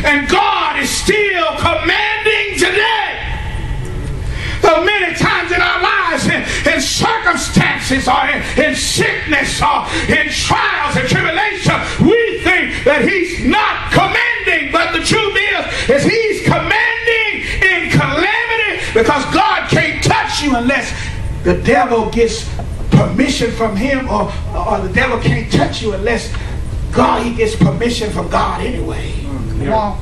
And God is still commanding today. So many times in our lives, in circumstances, or in sickness, or in trials and tribulation, we think that He's not commanding. But the truth is He's commanding in calamity, because God can't touch you unless the devil gets permission from Him, or the devil can't touch you unless He gets permission from God anyway. Come on.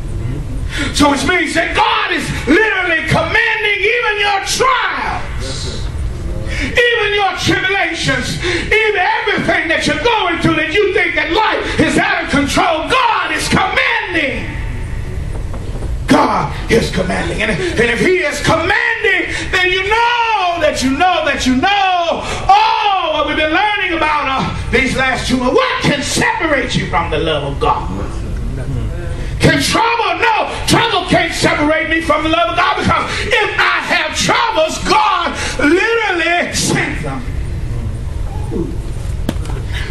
So which means that God is literally commanding even your trials, even your tribulations, even everything that you're going through that you think that life is out of control. God is commanding. God is commanding. And if He is commanding, then you know that you know that you know. Oh, what we've been learning about these last 2 months. What can separate you from the love of God? Can trouble? No, trouble can't separate me from the love of God, because if I have troubles, God literally sent them.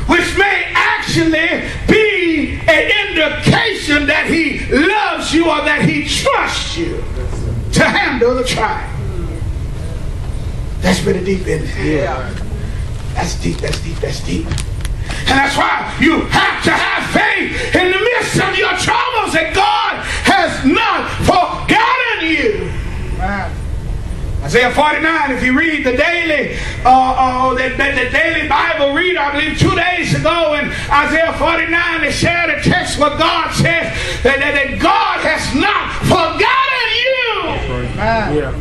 Which may actually be an indication that He loves you, or that He trusts you to handle the trial. That's pretty deep, isn't it? Yeah. That's deep, that's deep, that's deep. And that's why you have to have faith in the midst of your troubles that God has not forgotten you. Isaiah 49, if you read the daily the daily Bible reader, I believe 2 days ago in Isaiah 49, they shared a text where God says that God has not forgotten you. Yeah.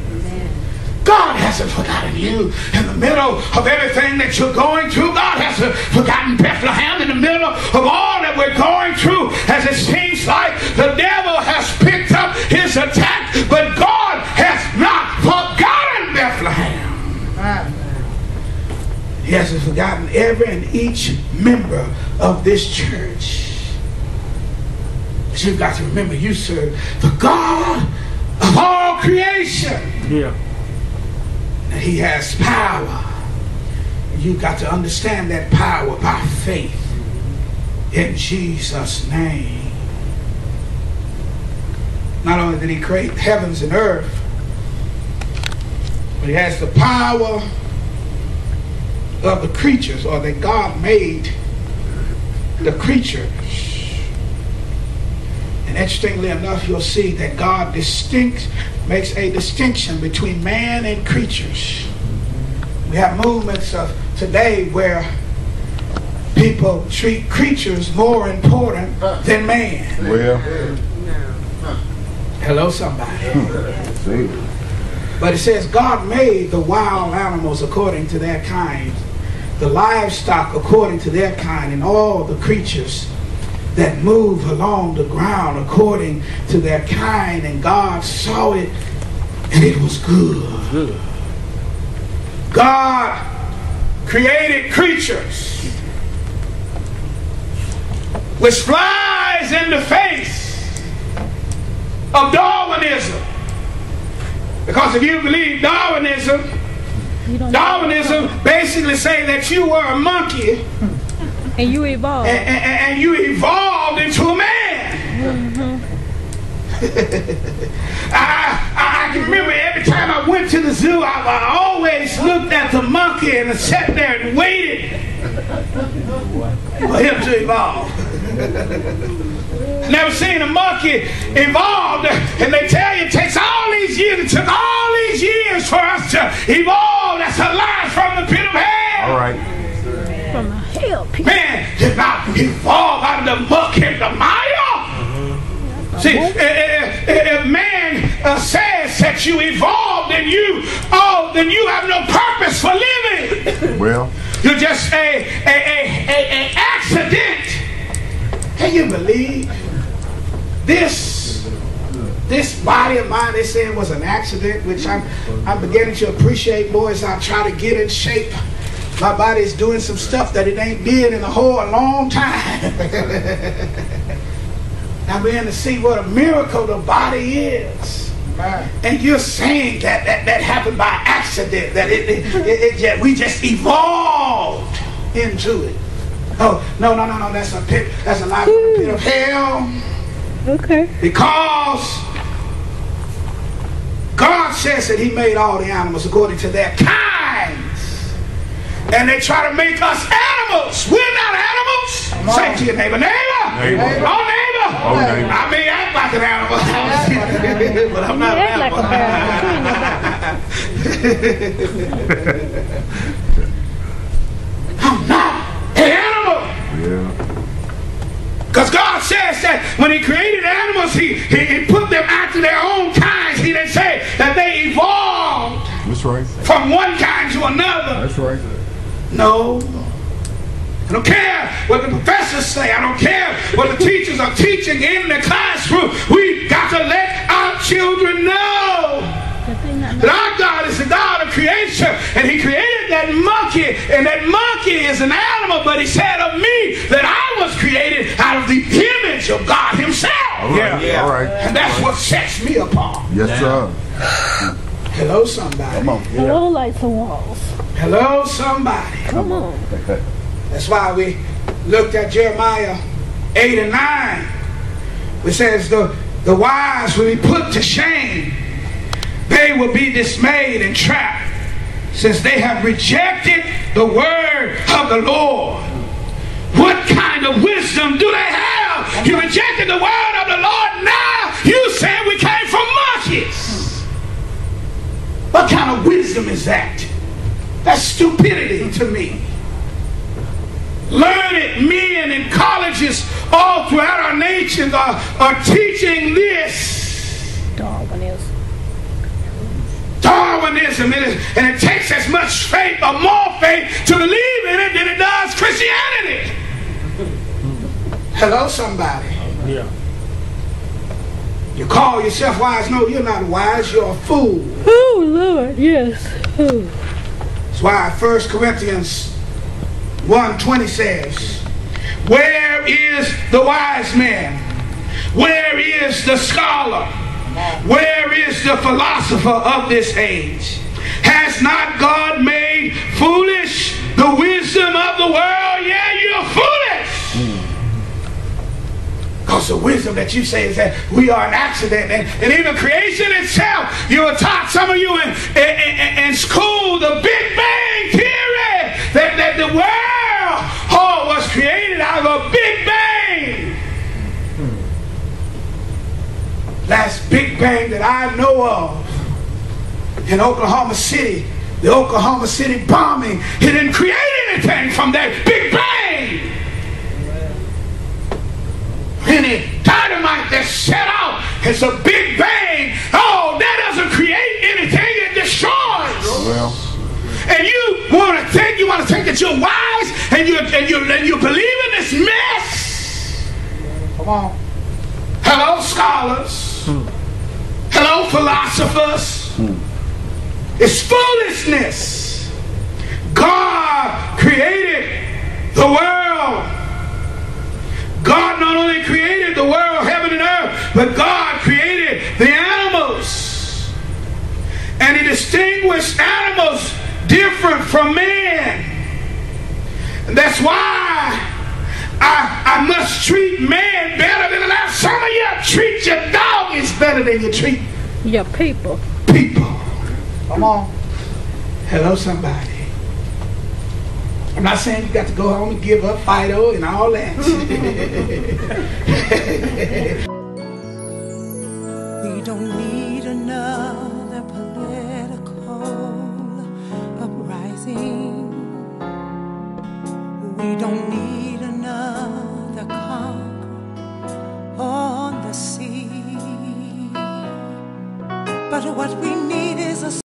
God hasn't forgotten you in the middle of everything that you're going through. God hasn't forgotten Bethlehem in the middle of all that we're going through, as it seems like the devil has picked up his attack, but God has not forgotten Bethlehem. He hasn't forgotten every and each member of this church. But you've got to remember, you serve the God of all creation. Yeah. He has power. You've got to understand that power by faith in Jesus' name. Not only did He create heavens and earth, but He has the power of the creatures, or that God made the creatures. And interestingly enough, you'll see that God makes a distinction between man and creatures. We have movements of today where people treat creatures more important than man. Well, hello, somebody. But it says God made the wild animals according to their kind, the livestock according to their kind, and all the creatures that move along the ground according to their kind. And God saw it, and it was good. God created creatures which flies in the face of Darwinism. Because if you believe Darwinism basically say that you were a monkey and you evolved. And you evolved into a man. Mm-hmm. I can remember every time I went to the zoo, I always looked at the monkey and sat there and waited for him to evolve. Never seen a monkey evolve, and they tell you it takes all these years. It took all these years for us to evolve. That's a lie from the pit of hell. All right. From the hell pit. Man did not evolve out of the muck and the mire. See, if man says that you evolved, then you have no purpose for living. Well, You're just an accident. Can you believe this body of mine? They said was an accident, which I'm beginning to appreciate more as I try to get in shape. My body is doing some stuff that it ain't did in a long time. I'm beginning to see what a miracle the body is. And you're saying that happened by accident, that we just evolved into it. Oh, no, that's a lie from the pit of hell. Okay. Because God says that he made all the animals according to their kinds. And they try to make us animals. We're not animals. Say to your neighbor, neighbor. Neighbor. Oh, neighbor. Oh, neighbor. I may act like an animal. But I'm not an act like animal. I'm not an animal. Yeah. Because God says that when he created animals, he put them after their own kinds. He didn't say that they evolved That's right. from one kind to another. That's right. No. I don't care what the professors say. I don't care what the teachers are teaching in the classroom. We've got to let our children know that our God is the God of creation, and he created that monkey, and that monkey is an animal, but he said of me that I was created out of the image of God himself. All right. Yeah. All right. And that's what sets me apart. Yes, sir. Hello, somebody. Come on. Hello, lights and walls. Hello, somebody. Come on. That's why we looked at Jeremiah 8 and 9. It says the wise will be put to shame. They will be dismayed and trapped, since they have rejected the word of the Lord. What kind of wisdom do they have? You rejected the word of the Lord. Now you say we came from monkeys. What kind of wisdom is that? That's stupidity to me. Learned men in colleges all throughout our nation are teaching this. Darwinism, and it takes as much faith or more faith to believe in it than it does Christianity. Hello, somebody. Yeah. You call yourself wise. No, you're not wise. You're a fool. Oh, Lord, yes. Oh. That's why 1 Corinthians 1:20 says, where is the wise man? Where is the scholar? Where is the philosopher of this age? Has not God made foolish the wisdom of the world? Yeah, you're foolish. Because the wisdom that you say is that we are an accident, and even creation itself. You were taught, some of you in school, the Big Bang Theory, that the world was created out of a Big Bang. Last Big Bang that I know of in Oklahoma City, the Oklahoma City bombing, it didn't create anything from that Big Bang. Any dynamite that's set out, it's a Big Bang. Oh, that doesn't create anything, it destroys. Well. And you want to think that you're wise, and you believe in this mess. Come on. Hello, scholars. Hello, philosophers. It's foolishness. God created the world. God not only created the world, heaven and earth, but God created the animals. And he distinguished animals different from men. And that's why I must treat man better than that. Some of you treat your doggies better than you treat your people. Come on. Hello, somebody. I'm not saying you got to go home and give up Fido and all that. We don't need another political uprising. We don't need another conqueror on the sea. But what we